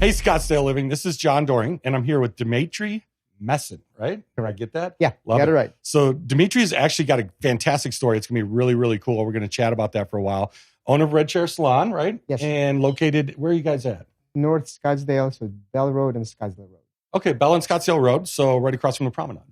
Hey, Scottsdale Living. This is John Doring, and I'm here with Dmitriy Mesin, right? Can I get that? Yeah, Love got it right. So Dmitry's actually got a fantastic story. It's going to be really, really cool. We're going to chat about that for a while. Owner of Red Chair Salon, right? Yes. And located, where are you guys at? North Scottsdale, so Bell Road and Scottsdale Road. Okay, Bell and Scottsdale Road, so right across from the promenade.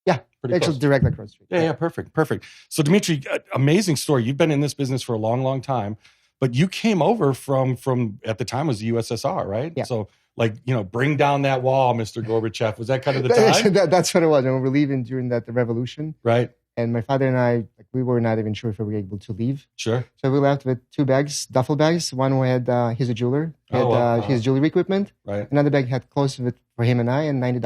Yeah, pretty actually close. directly across the street. Yeah, perfect. So Dmitry, amazing story. You've been in this business for a long, long time, but you came over from at the time was the USSR, right? Yeah. So bring down that wall, Mr. Gorbachev. Was that kind of the time? That's what it was. And we were leaving during the revolution. Right. And my father and I, we were not even sure if we were able to leave. Sure. So we left with 2 bags, duffel bags. One had, he's a jeweler, had his jewelry equipment. Right. Another bag had clothes for him and I, and $90.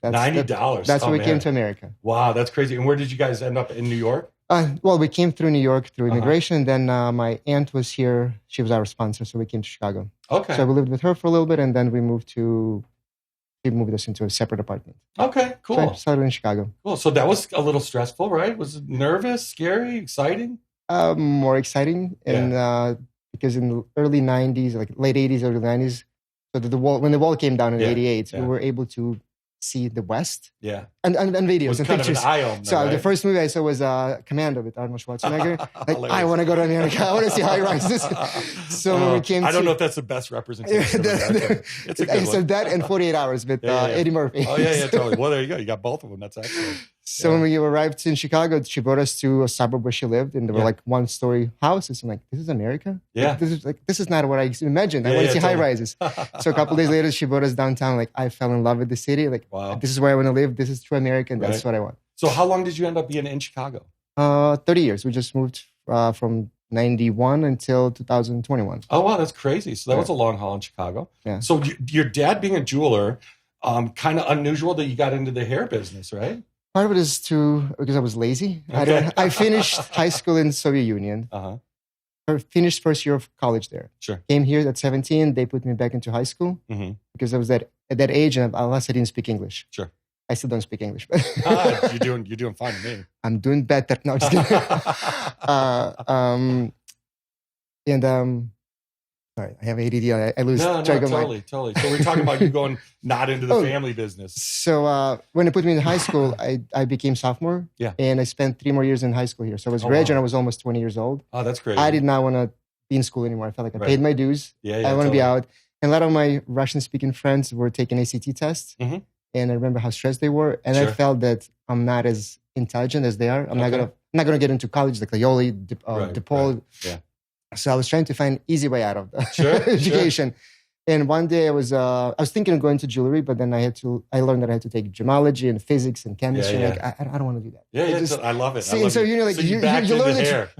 $90. That's when we came to America. Wow, that's crazy. And where did you guys end up in New York? Well, we came through New York through immigration. And then my aunt was here. She was our sponsor. So we came to Chicago. Okay. So we lived with her for a little bit. And then she moved us into a separate apartment. Okay, cool. So I started in Chicago. Cool. So that was a little stressful, right? Was it nervous, scary, exciting? More exciting. And because in the early 90s, like late 80s, early 90s, so when the wall came down in 88, we were able to see the West. Yeah. And videos and pictures. Of an eye-opener, so right? The first movie I saw was Commando with Arnold Schwarzenegger. I want to go to America. I want to see high rises. So when we came I don't know if that's the best representation of America. It's a good one. So that and 48 Hours with Eddie Murphy. Oh, yeah, totally. Well, there you go. You got both of them. That's excellent. So when we arrived in Chicago, she brought us to a suburb where she lived, and there were like 1-story houses. I'm like, this is America? Yeah. This is not what I imagined. I want to see high rises. So a couple of days later, she brought us downtown. Like, I fell in love with the city. Like, wow. This is where I want to live. This is true America, and that's what I want. So how long did you end up being in Chicago? 30 years. We just moved from 91 until 2021. Oh, wow. That's crazy. So that was a long haul in Chicago. Yeah. So your dad being a jeweler, kind of unusual that you got into the hair business, right? Part of it is because I was lazy. Okay. I finished high school in Soviet Union. I finished first year of college there. Sure. Came here at 17. They put me back into high school because I was at that age, and unless I didn't speak English. Sure. I still don't speak English. You're doing fine to me. I'm doing better. No, just kidding. Sorry, I have ADD. I lose track of totally. So we're talking about you going not into the family business. So when they put me in high school, I became sophomore. Yeah. And I spent 3 more years in high school here. So I was graduate and I was almost 20 years old. Oh, that's great. I did not want to be in school anymore. I felt like I paid my dues. I want to be out. And a lot of my Russian-speaking friends were taking ACT tests. And I remember how stressed they were. And I felt that I'm not as intelligent as they are. I'm not gonna get into college like Loyola, DePaul. Right. Yeah. So I was trying to find an easy way out of the education. And one day I was thinking of going to jewelry, but then I learned that I had to take gemology and physics and chemistry. Like, I don't want to do that. I love it.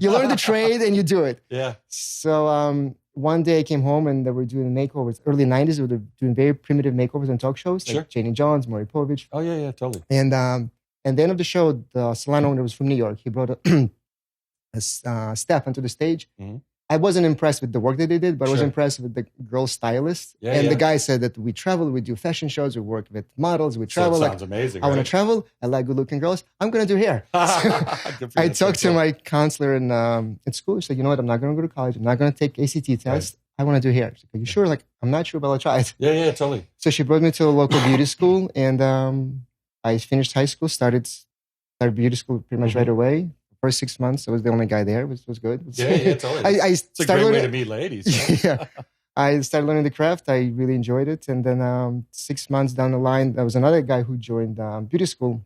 You learn the trade and you do it. Yeah. So one day I came home and they were doing makeovers. Early 90s, they were doing very primitive makeovers on talk shows, like Janie Jones, Maury Povich. Oh, yeah, totally. And at the end of the show, the salon owner was from New York. He brought a staff onto the stage. I wasn't impressed with the work that they did, but I was impressed with the girl stylist. The guy said that we travel, we do fashion shows, we work with models, we travel. So it sounds amazing. I want to travel. I like good-looking girls. I'm going to do hair. I talked to my counselor in school. She said, you know what? I'm not going to go to college. I'm not going to take ACT test. I want to do hair. She's like, are you sure? Like, I'm not sure, but I'll try it. Yeah, totally. So she brought me to a local beauty school, and I finished high school, started beauty school pretty much right away. First 6 months, I was the only guy there. It was good. Yeah, totally. It's a great way to meet ladies. Yeah. I started learning the craft. I really enjoyed it. And then 6 months down the line, there was another guy who joined beauty school.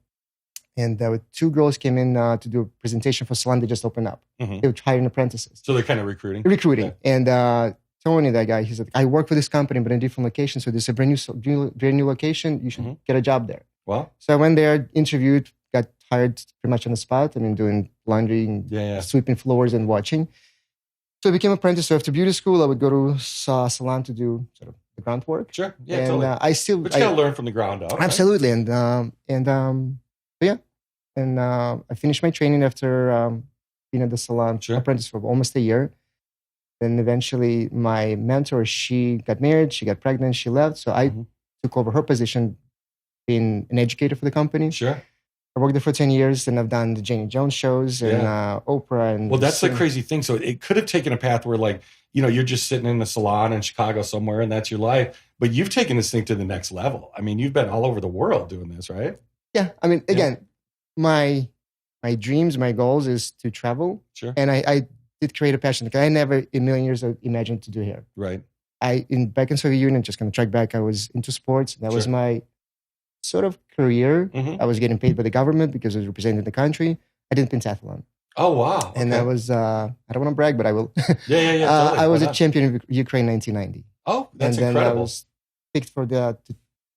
And 2 girls came in to do a presentation for a salon that just opened up. They were hiring apprentices. So they're kind of recruiting. Yeah. And Tony, that guy, he said, I work for this company, but in a different location. So there's a brand new location. You should get a job there. Wow. So I went there, interviewed, got hired pretty much on the spot. I mean, doing laundry, and sweeping floors and watching. So I became an apprentice. So after beauty school, I would go to salon to do sort of the ground work. Sure. Yeah, and totally. I still... But you got to learn from the ground up. Absolutely. Right? And I finished my training after being at the salon apprentice for almost a year. Then eventually my mentor, she got married, she got pregnant, she left. So I took over her position, being an educator for the company. Sure. I worked there for 10 years, and I've done the Janie Jones shows and Oprah. And well, that's the crazy thing. So it could have taken a path where, like, you know, you're just sitting in the salon in Chicago somewhere, and that's your life. But you've taken this thing to the next level. I mean, you've been all over the world doing this, right? Yeah. I mean, again, my dreams, my goals is to travel. Sure. And I did create a passion. Like I never in a million years imagined to do hair. Right. Back in Soviet Union, just going to track back, I was into sports. That was my sort of career. I was getting paid by the government because I was representing the country. I did pentathlon. Oh, wow. Okay. And I was, I don't want to brag, but I will. Totally. I was a champion of Ukraine 1990. Oh, that's incredible. And then I was picked for the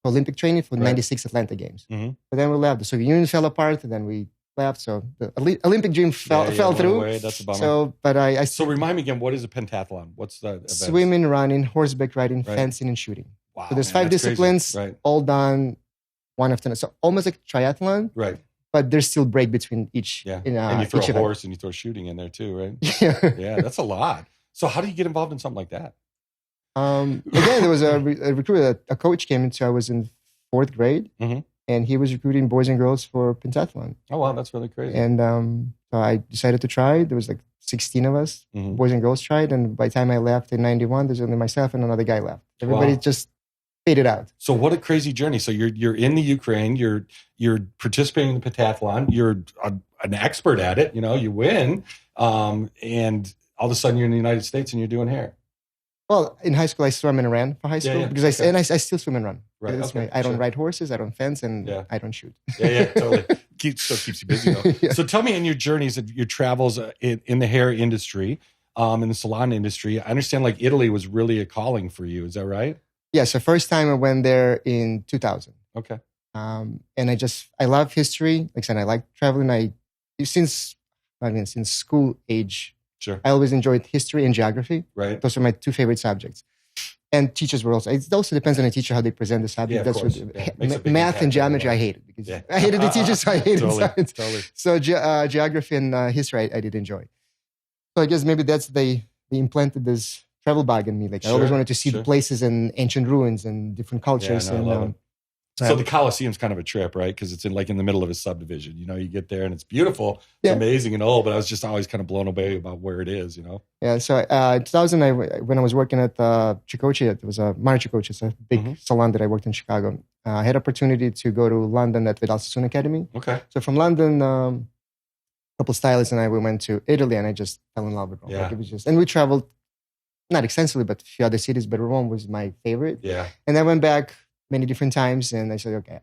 Olympic training for 96 Atlanta Games. But then we left. The Soviet Union fell apart, and then we left. So the Olympic dream fell through. Away. That's a bummer. So remind me again, what is a pentathlon? What's the event? Swimming, running, horseback riding, fencing, and shooting. Wow. So there's 5 disciplines, all done one after another. So almost like triathlon. Right. But there's still break between each. Yeah. And you throw a horse and you throw shooting in there too, right? Yeah, that's a lot. So how do you get involved in something like that? Again, there was a recruiter, a coach came into. I was in 4th grade, and he was recruiting boys and girls for pentathlon. Oh wow, that's really crazy. And so I decided to try. There was like 16 of us, boys and girls tried, and by the time I left in '91, there's only myself and another guy left. Everybody just faded out. So what a crazy journey. So you're in the Ukraine. You're participating in the pentathlon. You're an expert at it. You know, you win, and all of a sudden you're in the United States and you're doing hair. Well, in high school, I swam and ran for high school because I still swim and run. Right. Okay. I don't ride horses, I don't fence, and I don't shoot. Totally. Still keeps you busy though. So tell me, in your journeys, your travels in the hair industry, in the salon industry, I understand like Italy was really a calling for you. Is that right? Yeah. So first time I went there in 2000. Okay. And I love history. Like I said, I like traveling. Since school age. Sure. I always enjoyed history and geography. Right. Those are my 2 favorite subjects. And teachers were also. It also depends on the teacher how they present the subject. Yeah, That's what math and geometry I hated because I hated the teachers, so I hated science. Totally. So geography and history I did enjoy. So I guess maybe that's they implanted this travel bug in me. Like I always wanted to see the places and ancient ruins and different cultures. I love it. So the Coliseum's kind of a trip, right? Because it's in the middle of a subdivision. You know, you get there and it's beautiful, it's amazing and all. But I was just always kind of blown away about where it is. You know. Yeah. So in 2000, when I was working at Chicoche, it was a Mara Chicoche, it's a big salon that I worked in Chicago. I had opportunity to go to London at Vidal Sassoon Academy. Okay. So from London, a couple stylists and we went to Italy, and I just fell in love with Rome. Yeah. Like it was just, and we traveled not extensively, but a few other cities. But Rome was my favorite. Yeah. And I went back many different times, and I said, okay,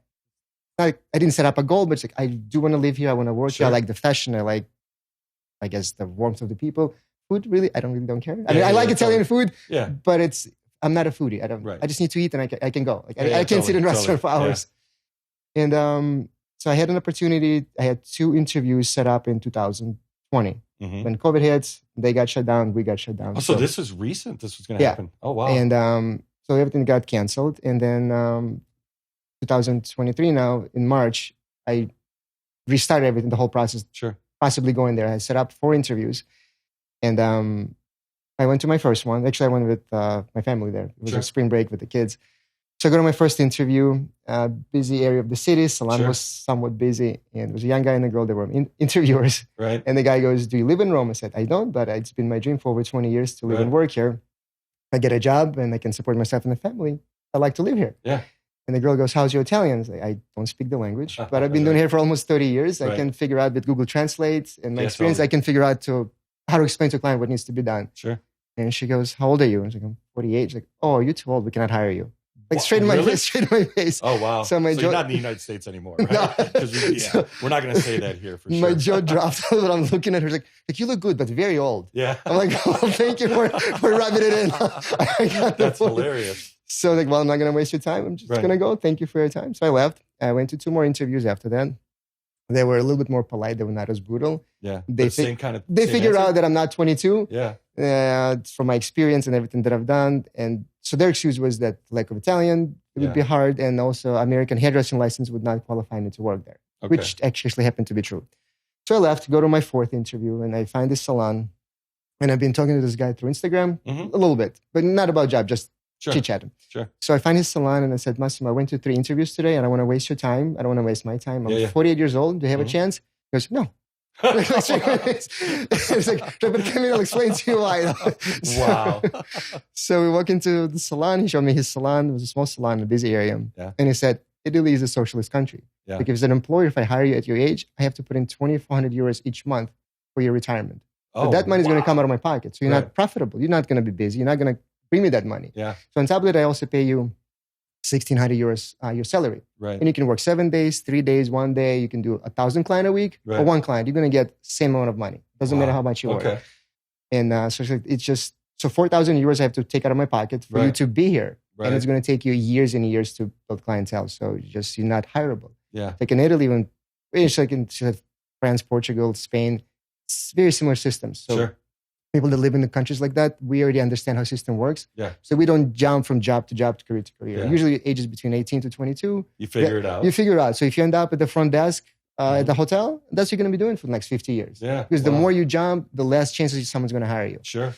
I didn't set up a goal, but it's like, I do want to live here. I want to work here. I like the fashion. I like, I guess, the warmth of the people. Food, really, I don't care. I mean, I like Italian food, but I'm not a foodie. I just need to eat, and I can go. Like, I can't sit in a restaurant for hours. Yeah. And so I had an opportunity. I had 2 interviews set up in 2020. When COVID hit, they got shut down. We got shut down. Oh, so this is recent. This was going to happen. Oh, wow. And so everything got canceled. And then 2023 now, in March, I restarted everything, the whole process. Sure. Possibly going there. I set up 4 interviews. And I went to my first one. Actually, I went with my family there. It was a spring break with the kids. So I go to my first interview, busy area of the city. Salon was somewhat busy. And there was a young guy and a girl. They were interviewers. Right. And the guy goes, "Do you live in Rome?" I said, "I don't, but it's been my dream for over 20 years to live and work here. I get a job and I can support myself and the family. I like to live here." Yeah. And the girl goes, "How's your Italian?" I say, "I don't speak the language, but I've been doing here for almost 30 years. I can figure out with Google Translate and my experience, I can figure out how to explain to a client what needs to be done." Sure. And she goes, "How old are you?" I was like, "I'm 48. She's like, "Oh, you're too old. We cannot hire you." Like straight in my face. Oh, wow. So you're not in the United States anymore, right? No. We're not going to say that here for sure. My jaw dropped, but I'm looking at her like, "You look good, but very old." Yeah. I'm like, "Oh, thank you for rubbing it in." That's hilarious. So like, well, I'm not going to waste your time. I'm just going to go. Thank you for your time. So I left. I went to 2 more interviews after that. They were a little bit more polite. They were not as brutal. Yeah. They figured out that I'm not 22. Yeah. From my experience and everything that I've done. And so their excuse was that lack of Italian, it would be hard. And also American hairdressing license would not qualify me to work there, which actually happened to be true. So I left, go to my 4th interview, and I find this salon. And I've been talking to this guy through Instagram a little bit, but not about job, just chit-chatting. Sure. So I find his salon and I said, "Massimo, I went to 3 interviews today. I don't want to waste your time. I don't want to waste my time. I'm 48 years old. Do you have a chance?" He goes, "No." It's like, but come in, I'll explain to you why. Wow. So we walk into the salon. He showed me his salon. It was a small salon in a busy area. Yeah. And he said, Italy is a socialist country. Yeah. Like, if as an employer, if I hire you at your age, I have to put in 2,400 euros each month for your retirement. So that money is going to come out of my pocket. So you're not profitable. You're not going to be busy. You're not going to bring me that money. Yeah. So on top of that, I also pay you 1,600 euros your salary. Right. And you can work 7 days, 3 days, 1 day. You can do 1,000 clients a week or one client. You're going to get same amount of money. Doesn't matter how much you work. And so it's just, so 4,000 euros I have to take out of my pocket for you to be here. Right. And it's going to take you years and years to build clientele. So you're not hireable. Yeah. Like in Italy, when it's like in France, Portugal, Spain, it's very similar systems. So people that live in the countries like that, we already understand how system works. Yeah. So we don't jump from job to job to career to career. Yeah. Usually ages between 18 to 22. You figure it out. You figure it out. So if you end up at the front desk at the hotel, that's what you're going to be doing for the next 50 years. Yeah. Because the more you jump, the less chances someone's going to hire you. Sure.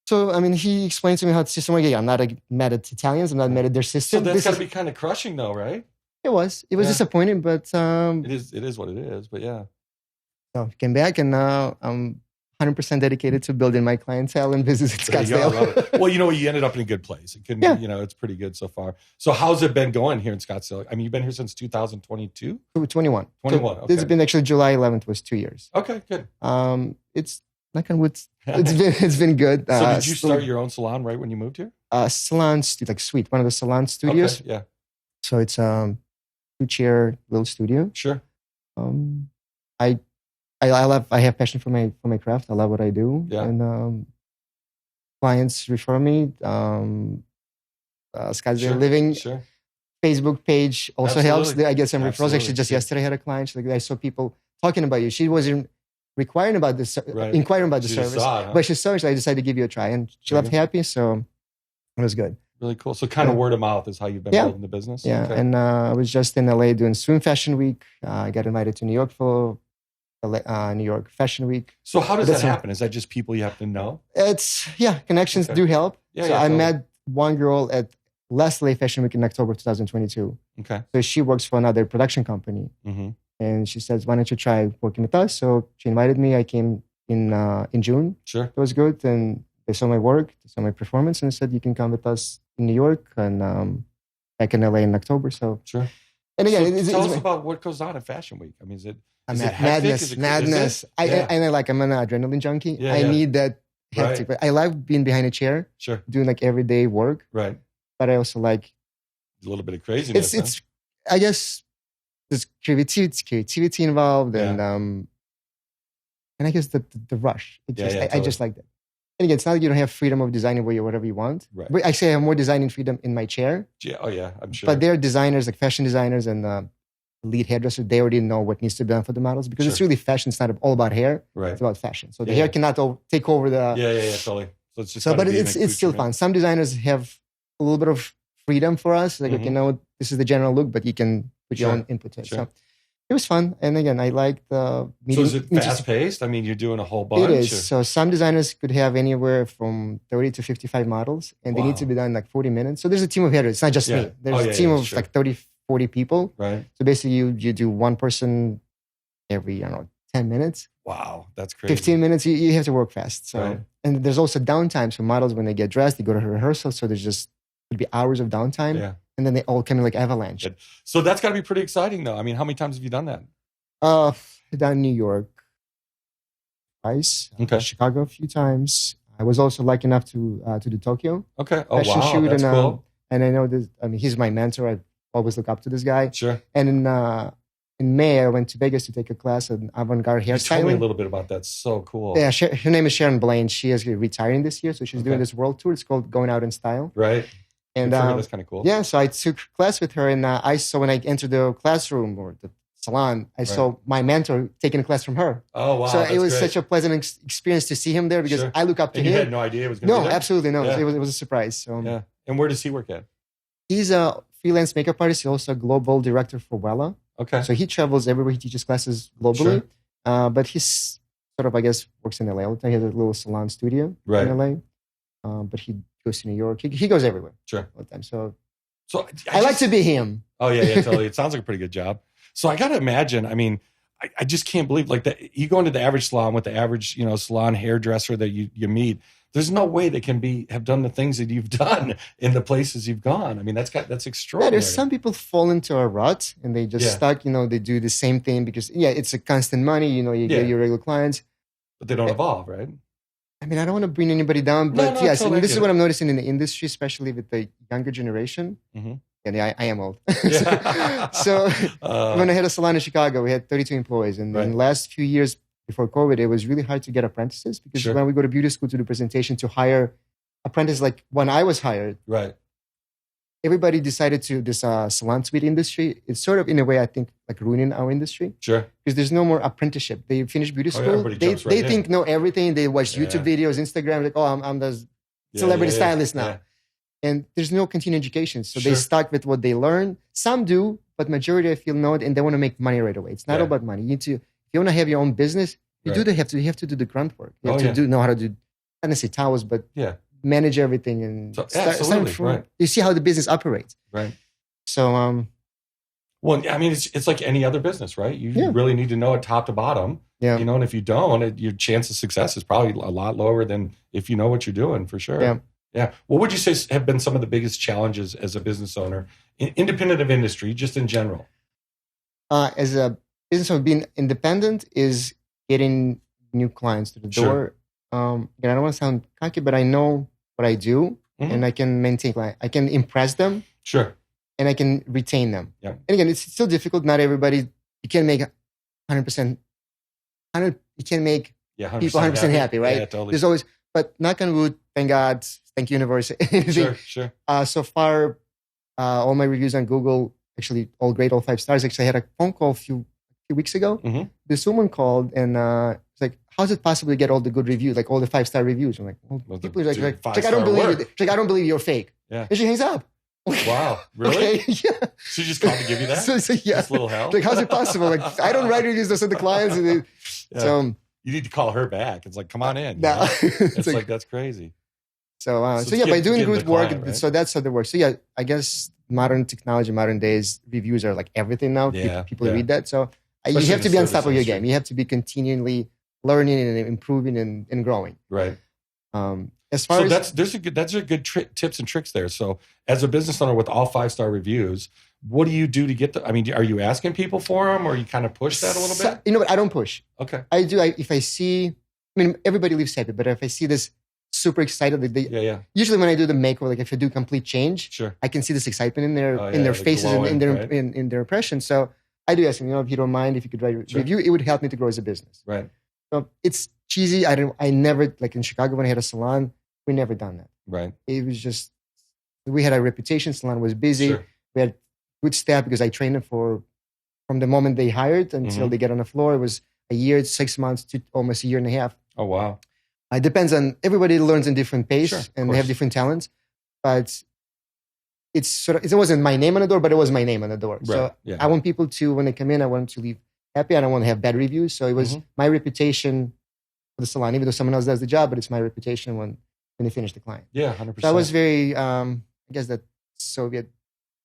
So, I mean, he explained to me how the system works. Yeah, I'm not mad at Italians. I'm not mad at their system. So that's got to be kind of crushing though, right? It was disappointing, but... It is what it is, but yeah. So I came back and now I'm 100% dedicated to building my clientele and business in Scottsdale. Well, you ended up in a good place. It can, it's pretty good so far. So how's it been going here in Scottsdale? I mean, you've been here since 2022? 21. 21, okay. This has been actually July 11th was 2 years. Okay, good. It's knock on wood. It's been good. So did you start your own salon right when you moved here? Salon, like suite, one of the salon studios. Okay, yeah. So it's 2-chair little studio. Sure. I have passion for my craft. I love what I do. Yeah. And clients refer me. Scottsdale Living Facebook page also helps. I get some referrals. Actually, just yesterday I had a client. I saw people talking about you. She wasn't inquiring about the service, but she saw it. So I decided to give you a try, and she left happy. So it was good. Really cool. So kind of word of mouth is how you've been building the business. Yeah. Okay. And I was just in LA doing Swim Fashion Week. I got invited to New York for New York Fashion Week. So how does that happen? Is that just people you have to know? It's connections do help. So I met one girl at last LA Fashion Week in October 2022. Okay. So she works for another production company. Mm-hmm. And she says, why don't you try working with us? So she invited me. I came in June. Sure. It was good. And they saw my work, they saw my performance, and said, you can come with us in New York and back in LA in October. So sure. And again, tell us about what goes on at Fashion Week. I mean, is it madness? I'm an adrenaline junkie. Yeah, I need that hectic. Right. I like being behind a chair, doing like everyday work. Right. But I also like a little bit of craziness. It's I guess there's creativity involved, and I guess the rush. I just like that. And again, it's not that you don't have freedom of designing whatever you want. Right. But actually, I have more designing freedom in my chair. Yeah. Oh, yeah. I'm sure. But they're designers, like fashion designers and lead hairdressers. They already know what needs to be done for the models because it's really fashion. It's not all about hair. Right. It's about fashion. So the hair cannot take over the... Yeah, totally. So it's just... but it's still fun. Some designers have a little bit of freedom for us. Like, this is the general look, but you can put your own input to it. So it was fun. And again, I like the... So is it fast-paced? I mean, you're doing a whole bunch? It is. So some designers could have anywhere from 30 to 55 models, and they need to be done in like 40 minutes. So there's a team of hairdressers. It's not just me. There's a team of like 30, 40 people. Right. So basically, you do one person every, 10 minutes. Wow, that's crazy. 15 minutes, you have to work fast. So And there's also downtime. So models, when they get dressed, they go to rehearsal. So there's just could be hours of downtime. Yeah. And then they all come in like avalanche. Good. So that's got to be pretty exciting, though. I mean, how many times have you done that? I've done New York twice. Chicago a few times. I was also lucky enough to do Tokyo. Okay. Oh, wow. That's cool. And I know this. I mean, he's my mentor. I always look up to this guy. Sure. And in May, I went to Vegas to take a class in avant-garde hairstyling. Tell me a little bit about that. So cool. Yeah, her name is Sharon Blaine. She is retiring this year, so she's doing this world tour. It's called Going Out in Style. Right. And that's kind of cool. Yeah, so I took class with her, and I saw when I entered the classroom or the salon, I saw my mentor taking a class from her. Oh, wow. So it was such a pleasant experience to see him there because I look up to him. You had no idea it was going to be there? No, absolutely no. Yeah. It was a surprise. So, yeah. And where does he work at? He's a freelance makeup artist. He's also a global director for Wella. Okay. So he travels everywhere. He teaches classes globally. Sure. But he's sort of, I guess, works in LA all the time. He has a little salon studio in LA. But he goes to New York. He goes everywhere. Sure. All the time. So I like to be him. Oh, yeah, totally. It sounds like a pretty good job. So I got to imagine, I mean, I just can't believe like that. You go into the average salon with the average, salon hairdresser that you meet. There's no way they can have done the things that you've done in the places you've gone. I mean, that's extraordinary. Yeah, there's some people fall into a rut and they just stuck, they do the same thing because it's a constant money, you get your regular clients. But they don't evolve, right? I mean, I don't want to bring anybody down, but yes, totally this is what I'm noticing in the industry, especially with the younger generation. Mm-hmm. And I am old. so when I had a salon in Chicago, we had 32 employees. And in the last few years before COVID, it was really hard to get apprentices because when we go to beauty school to do presentation to hire apprentices, like when I was hired, everybody decided to this salon suite industry. It's sort of, in a way, I think, like ruining our industry. Sure. Because there's no more apprenticeship. They finish beauty school. They think know everything. They watch YouTube videos, Instagram, like, I'm the celebrity stylist now. Yeah. And there's no continuing education. So they stuck with what they learn. Some do, but majority I feel not, and they want to make money right away. It's not about money. You need to, if you want to have your own business, you have to do the grunt work. You have to know how to do, not necessarily towels, but manage everything and start from, you see how the business operates. Right. So well, I mean, it's like any other business, right? You really need to know it top to bottom. Yeah. And if you don't, your chance of success is probably a lot lower than if you know what you're doing, for sure. Yeah. Yeah. What would you say have been some of the biggest challenges as a business owner, independent of industry, just in general? As a business owner, being independent is getting new clients to the door. I don't want to sound cocky, but I know what I do, and I can maintain clients. I can impress them. Sure. And I can retain them. Yeah. And again, it's still difficult. Not everybody, you can make 100%, you can make people 100% happy, right? Yeah, totally. There's always, but knock on wood, thank God, thank you, universe. Sure. So far, all my reviews on Google, actually all great, all 5 stars. Actually, I had a phone call a few weeks ago. Mm-hmm. This woman called and it's like, how's it possible to get all the good reviews, like all the 5-star reviews? I'm like, well people are like I don't believe it. She's like, I don't believe you're fake. Yeah. And she hangs up. Wow, really? Okay, yeah. She just called to give you that? So Just a little help? Like, how's it possible? Like, I don't write reviews, I send the clients. And so you need to call her back. It's like, come on in. No. It's like, that's crazy. So by doing good work, right? So that's how they work. So I guess modern technology, modern days, reviews are like everything now. Yeah, people read that. So you have to be on top of your game. You have to be continually learning and improving and growing. Right. As far as those are good tips and tricks there. So as a business owner with all 5-star reviews, what do you do to get are you asking people for them, or you kind of push that a little bit? You know what? I don't push. Okay. I do. If I see, everybody leaves happy, but if I see this super excited, usually when I do the makeover, like if I do complete change, I can see this excitement in their faces and in their impressions. So I do ask them, if you don't mind, if you could write a review, it would help me to grow as a business. Right. So it's cheesy. I never, like in Chicago when I had a salon, we never done that. Right. It was just, we had a reputation. Salon was busy. Sure. We had good staff because I trained them from the moment they hired until they get on the floor. It was a year, 6 months to almost a year and a half. Oh, wow. It depends on, everybody learns in different pace and they have different talents. But it's sort of, it wasn't my name on the door, but it was my name on the door. Right. So I want people to, when they come in, I want them to leave happy. I don't want to have bad reviews. So it was my reputation for the salon, even though someone else does the job, but it's my reputation when they finish the client. Yeah, 100%. So I was very, I guess that Soviet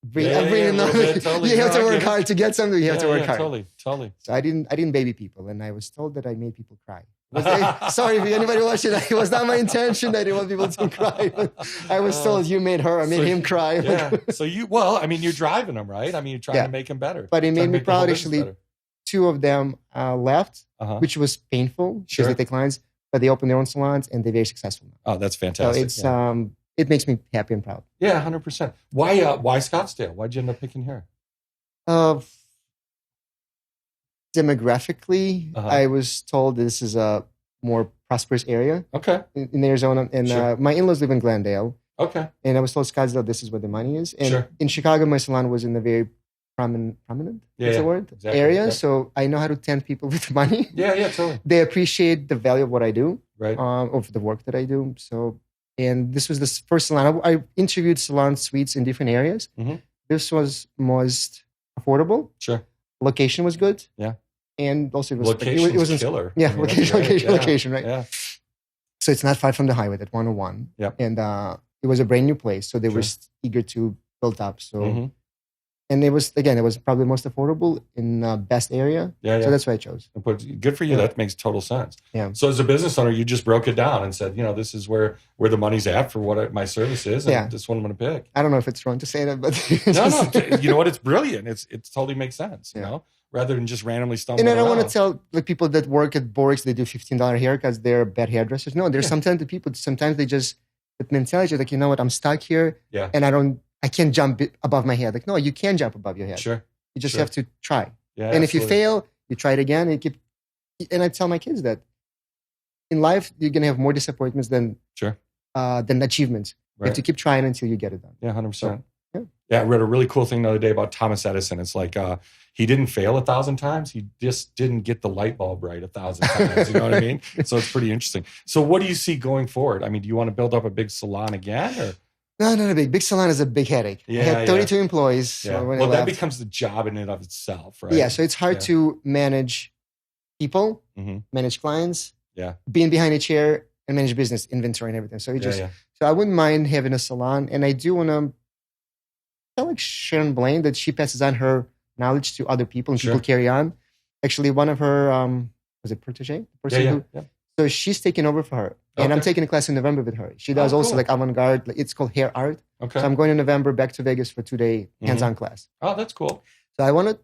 bring totally. You have to work hard to get something. You have to work hard. Totally. So I didn't baby people, and I was told that I made people cry. Sorry if anybody watching. It was not my intention. I didn't want people to cry. I was told you made her. I made him cry. Yeah. So you're driving them, right? You're trying to make them better. But it made me proud. Actually, 2 of them left, which was painful because they take clients. But they open their own salons and they're very successful now. Oh, that's fantastic. So it's it makes me happy and proud. Yeah, 100%. Why Scottsdale? Why'd you end up picking here? Demographically, I was told this is a more prosperous area. Okay. In Arizona, and my in-laws live in Glendale. Okay. And I was told Scottsdale, this is where the money is. And in Chicago, my salon was in a very prominent. That's the word. Exactly. Area. Yeah. So I know how to tempt people with money. Yeah, totally. They appreciate the value of what I do, right? Of the work that I do. So, and this was the first salon. I interviewed salon suites in different areas. Mm-hmm. This was most affordable. Sure. Location was good. Yeah. And also it was killer. Yeah, location, right? Yeah. So it's not far from the highway, that 101. Yeah. And it was a brand new place, so they were eager to build up. So. Mm-hmm. And it was probably the most affordable in best area. Yeah, yeah. So that's why I chose. But good for you. Yeah. That makes total sense. Yeah. So as a business owner, you just broke it down and said, this is where the money's at for what my service is. And this one I'm going to pick. I don't know if it's wrong to say that, but no. You know what? It's brilliant. It totally makes sense, rather than just randomly stumbling And I don't around. want to tell the people that work at Borix, they do $15 haircuts, they're bad hairdressers. No, there's sometimes the people, sometimes they just, the mentality like, you know what, I'm stuck here and I can't jump above my head. Like, no, you can jump above your head. Sure. You just have to try. Yeah, and if you fail, you try it again. And I tell my kids that in life, you're going to have more disappointments than achievements. Right. You have to keep trying until you get it done. Yeah, 100%. So, yeah, I read a really cool thing the other day about Thomas Edison. It's like he didn't fail 1,000 times. He just didn't get the light bulb right 1,000 times. You know what I mean? So it's pretty interesting. So what do you see going forward? I mean, do you want to build up a big salon again? Or? No, not a big salon is a big headache. I had 32 employees. Yeah. Well, that becomes the job in and of itself, right? Yeah, so it's hard to manage people, manage clients, being behind a chair, and manage business, inventory, and everything. So so I wouldn't mind having a salon, and I do want to tell like Sharon Blaine that she passes on her knowledge to other people, and people carry on. Actually, one of her was it protege? So she's taking over for her. And I'm taking a class in November with her. She does also like avant-garde. It's called hair art. Okay. So I'm going in November back to Vegas for 2-day hands-on class. Oh, that's cool. So I want to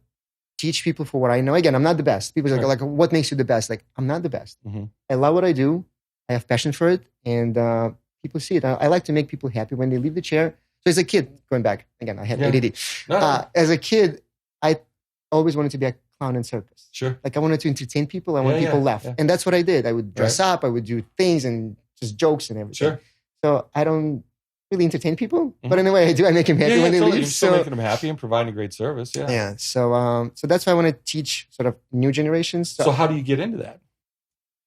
teach people for what I know. Again, I'm not the best. People are like, what makes you the best? Like, I'm not the best. I love what I do. I have passion for it. And people see it. I like to make people happy when they leave the chair. So as a kid, going back, again, I had ADD. As a kid, I always wanted to be a clown in circus. Sure. Like I wanted to entertain people. I want people to laugh. And that's what I did. I would dress up. I would do things and just jokes and everything. Sure. So I don't really entertain people, but in a way I do. I make them happy when they leave. You're still making them happy and providing a great service. Yeah. Yeah. So that's why I want to teach sort of new generations. So how do you get into that?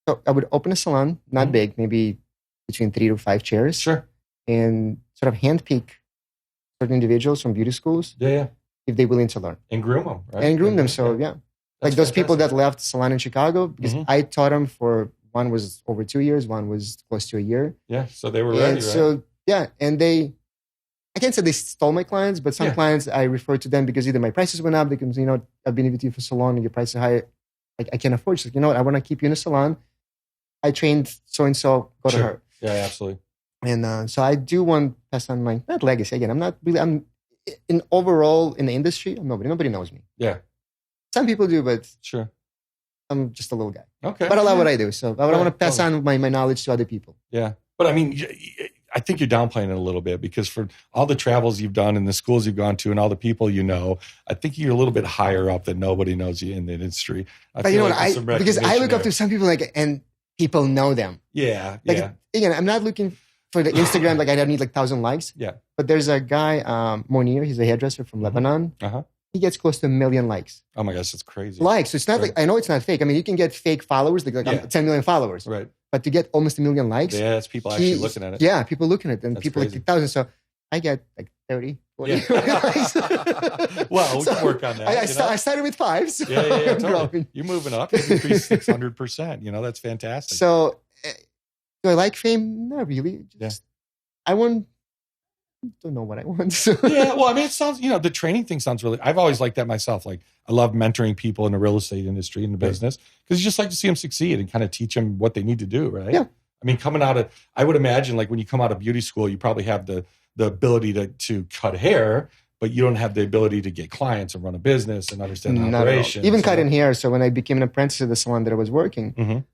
So I would open a salon, not big, maybe between 3 to 5 chairs. Sure. And sort of handpick certain individuals from beauty schools. Yeah. If they're willing to learn. And groom them, right? And groom them. So like those people that left salon in Chicago, because I taught them for, one was over 2 years, one was close to a year. Yeah. So they were ready, right? So and I can't say they stole my clients, but some clients I refer to them because either my prices went up, because, I've been with you for so long and your prices are high. I can't afford it. So, you know what? I want to keep you in a salon. I trained so-and-so, go to her. Yeah, absolutely. And so I do want to pass on my, not legacy. Again, I'm in overall in the industry, I'm nobody knows me. Yeah. Some people do, but sure, I'm just a little guy. Okay. But I love what I do. So I want to pass on my knowledge to other people. Yeah. But I mean, I think you're downplaying it a little bit, because for all the travels you've done and the schools you've gone to and all the people I think you're a little bit higher up than nobody knows you in the industry. But you know what? Because I look up to some people and people know them. Yeah. Again, I'm not looking for the Instagram. Like I don't need 1,000 likes. Yeah. But there's a guy, Monir. He's a hairdresser from Lebanon. He gets close to 1 million likes. Oh my gosh, that's crazy. Likes. So it's not I know it's not fake. I mean, you can get fake followers, like 10 million followers. Right. But to get almost 1 million likes. Yeah, that's people actually looking at it. Yeah, people looking at it. And that's people crazy. 1,000. So I get 30, 40. Well, we can work on that. I started with 5. So yeah, totally. You're moving up. You increased 600%. That's fantastic. So do I like fame? Not really. I don't know what I want. So. Yeah, well, I mean, it sounds, the training thing sounds really, I've always liked that myself. Like, I love mentoring people in the real estate industry, in the business, because you just like to see them succeed and kind of teach them what they need to do, right? Yeah. I mean, I would imagine, like, when you come out of beauty school, you probably have the ability to cut hair, but you don't have the ability to get clients and run a business and understand the operations. Even cutting hair. So when I became an apprentice at the salon that I was working,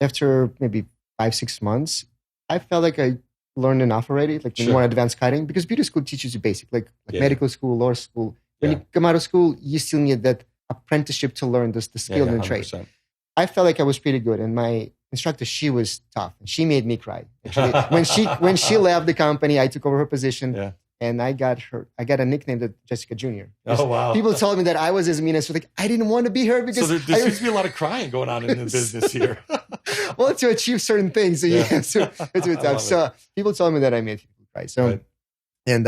after maybe 5-6 months, I felt like I learned enough already, like more advanced cutting, because beauty school teaches you basic, like medical school, law school. When you come out of school, you still need that apprenticeship to learn the skill and the trade. I felt like I was pretty good, and my instructor, she was tough, and she made me cry. Actually, when she left the company, I took over her position, and I got a nickname, that Jessica Jr. Oh wow! People told me that I was as mean as, like, I didn't want to be her, because so there seems to be a lot of crying going on in the business here. Well, to achieve certain things, so it's tough. So people told me that I made people cry. So, and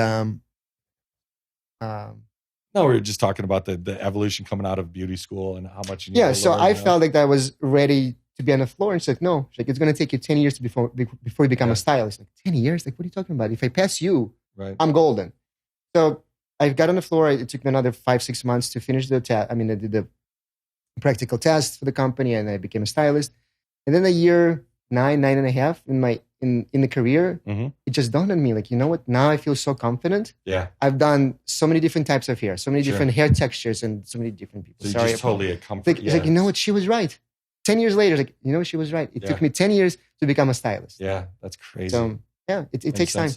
no, we were just talking about the evolution coming out of beauty school and how much you need to learn. So I felt like I was ready to be on the floor, and she's like, no, it's going to take you 10 years before you become a stylist. Like, 10 years? Like, what are you talking about? If I pass you, I'm golden. So I got on the floor. It took me another 5-6 months to finish the test. I mean, I did the practical test for the company, and I became a stylist. And then a year, 9.5 in the career, it just dawned on me, like, you know what? Now I feel so confident. Yeah. I've done so many different types of hair, so many different hair textures, and so many different people. So you're just totally a comfort. It's like, you know what? She was right. 10 years later, like, you know, she was right. It took me 10 years to become a stylist. Yeah, that's crazy. So, yeah, it takes time.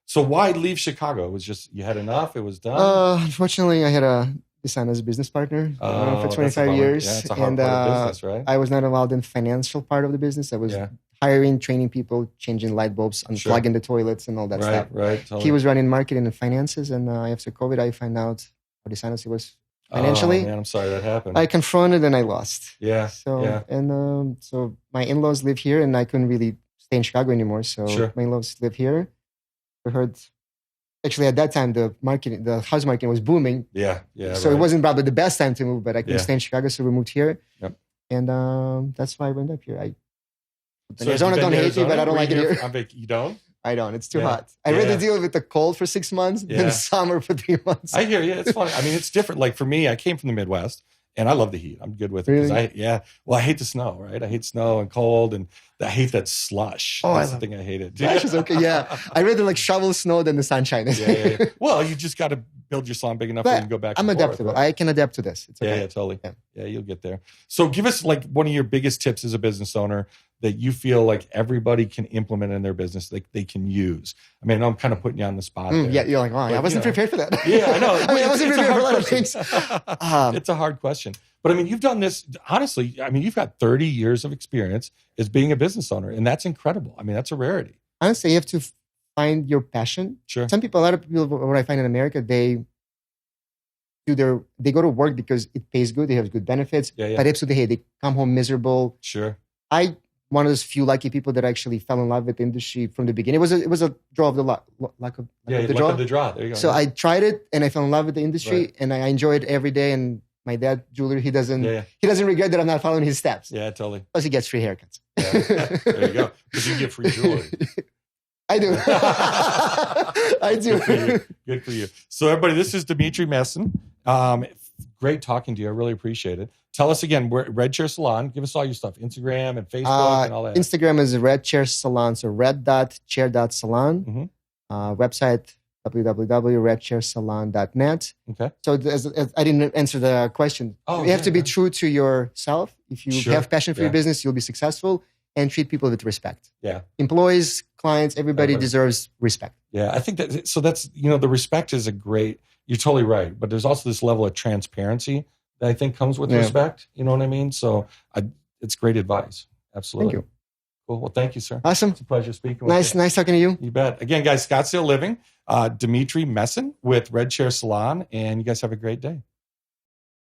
So why leave Chicago? It was just, you had enough? It was done? Unfortunately, I had this son as a business partner for 25 years. Yeah, it's a hard part of business, right? I was not allowed in the financial part of the business. I was hiring, training people, changing light bulbs, unplugging the toilets and all that stuff. Right. Totally. He was running marketing and finances, and after COVID, I found out how dishonest he was financially. Oh, man, I'm sorry that happened. I confronted and I lost. Yeah. So my in-laws live here, and I couldn't really stay in Chicago anymore. So my in-laws live here. I heard, actually at that time, the house market was booming. Yeah. So it wasn't probably the best time to move, but I couldn't stay in Chicago, so we moved here. Yep. And that's why I went up here. Arizona don't hate me, but I don't like it here. You don't? I don't. It's too hot. I rather deal with the cold for 6 months than summer for 3 months. I hear you. It's funny. I mean, it's different. Like for me, I came from the Midwest, and I love the heat. I'm good with it. Really? Well, I hate the snow, right? I hate snow and cold, and I hate that slush. That's the thing I hated. Slush is okay, yeah. I rather like shovel snow than the sunshine. Well, you just got to build your salon big enough where you can go back. I'm adaptable. Right? I can adapt to this. It's okay. Yeah, totally. Yeah, you'll get there. So give us like one of your biggest tips as a business owner that you feel like everybody can implement in their business, like they can use. I mean, I'm kind of putting you on the spot. Yeah, you're like, wow, I wasn't prepared for that. Yeah, I know. I wasn't prepared for a lot of things. It's a hard question. But I mean, you've done this, honestly, I mean, you've got 30 years of experience as being a business owner, and that's incredible. I mean, that's a rarity. Honestly, you have to find your passion. Sure. A lot of people, what I find in America, they go to work because it pays good, they have good benefits, but absolutely, they come home miserable. Sure. I one of those few lucky people that actually fell in love with the industry from the beginning. It was a draw of the luck of the draw. Luck of the draw. There you go. So I tried it and I fell in love with the industry and I enjoy it every day. And my dad, jeweler, he doesn't regret that I'm not following his steps. Yeah, totally. Plus he gets free haircuts. There you go. Because you get free jewelry. I do. I do. Good for you. So everybody, this is Dmitriy Mesin. Great talking to you. I really appreciate it. Tell us again, we're at Red Chair Salon. Give us all your stuff. Instagram and Facebook and all that. Instagram is Red Chair Salon. So red.chair.salon. Website, www.redchairsalon.net. Okay. So as I didn't answer the question. You have to be true to yourself. If you have passion for your business, you'll be successful, and treat people with respect. Yeah. Employees, clients, everybody deserves respect. Yeah. I think that's, the respect is you're totally right. But there's also this level of transparency that I think comes with respect. You know what I mean? So it's great advice. Absolutely. Thank you. Cool. Well, thank you, sir. Awesome. It's a pleasure speaking with you. Nice talking to you. You bet. Again, guys, Scottsdale Living, Dmitriy Mesin with Red Chair Salon, and you guys have a great day.